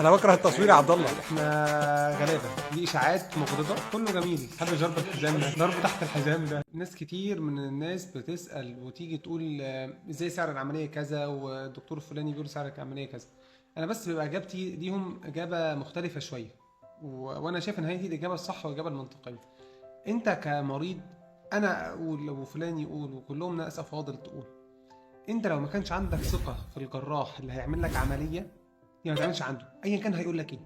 انا بكره التصوير يا عبد الله. احنا غلابه، دي اشاعات مغرضه، كله جميل. حد جرب الحزام ده، ضربه تحت الحزام ده. ناس كتير من الناس بتسال وتيجي تقول ازاي سعر العمليه كذا والدكتور الفلاني بيقول سعر العمليه كذا. انا بس بيبقى اجابتي ليهم اجابه مختلفه شويه، وانا شايف ان هي دي الاجابه الصح والاجابه المنطقيه. انت كمريض، انا اقول وفلان يقول وكلهم ناس افاضل تقول، انت لو ما كانش عندك ثقه في الجراح اللي هيعمل لك عمليه، يعني ما تعملش عنده ايا كان هيقول لك ايه.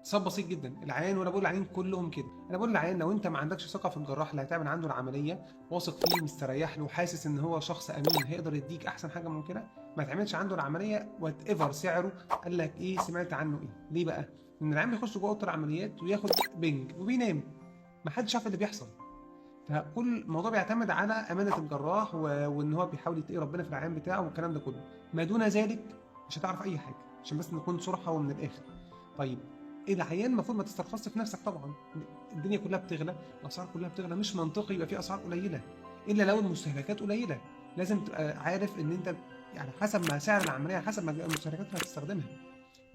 صاب بسيط جدا. العيان، وانا بقول العيان كلهم كده، انا بقول للعيان لو انت ما عندكش ثقه في الجراح اللي هتعمل عنده العمليه، واثق فيه مستريح له وحاسس ان هو شخص امين هيقدر يديك احسن حاجه ممكنه، ما تعملش عنده العمليه وات ايفر سعره. قال لك ايه، سمعت عنه ايه، ليه بقى؟ ان العيان بيخش جوه اوضه العمليات وياخد بنج وبينام، ما حدش عارف اللي بيحصل. فكل الموضوع بيعتمد على امانه الجراح وان هو بيحاول يتقي ربنا في العيان بتاعه والكلام ده كله. ما دون ذلك مش هتعرف اي حاجه، عشان بس نكون صراحه ومن الاخر. طيب، العيان المفروض ما تسترخصش في نفسك طبعا. الدنيا كلها بتغلى، الاسعار كلها بتغلى، مش منطقي يبقى في اسعار قليله الا لو المستهلكات قليله. لازم تبقى عارف ان انت يعني حسب ما سعر العمليه حسب ما المستهلكات اللي هتستخدمها.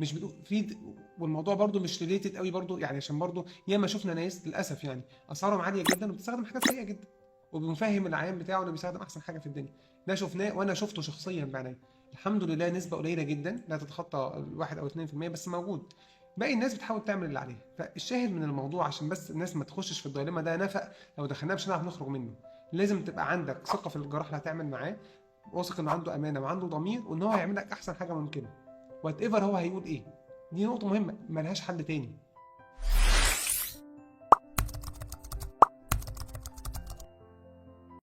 مش بدو في. والموضوع برضو مش ريليتد قوي برضو، يعني عشان برضو ياما شفنا ناس للاسف يعني اسعارهم عاليه جدا وبتستخدم حاجات سيئه جدا، وبنفهم العيان بتاعه انه بيستخدم احسن حاجه في الدنيا. ده شفناه وانا شفته شخصيا بعيني. الحمد لله نسبه قليله جدا لا تتخطى الواحد او 2% بس موجود. باقي الناس بتحاول تعمل اللي عليها. فالشاهد من الموضوع عشان بس الناس ما تخشش في الدايلما ده نفق لو دخلناه مش هنعرف نخرج منه. لازم تبقى عندك ثقه في الجراح اللي هتعمل معاه، واثق انه عنده امانه وعنده ضمير وان هو هيعمل لك احسن حاجه ممكنه وات ايفر هو هيقول ايه. دي نقطة مهمة ملهاش حل تاني.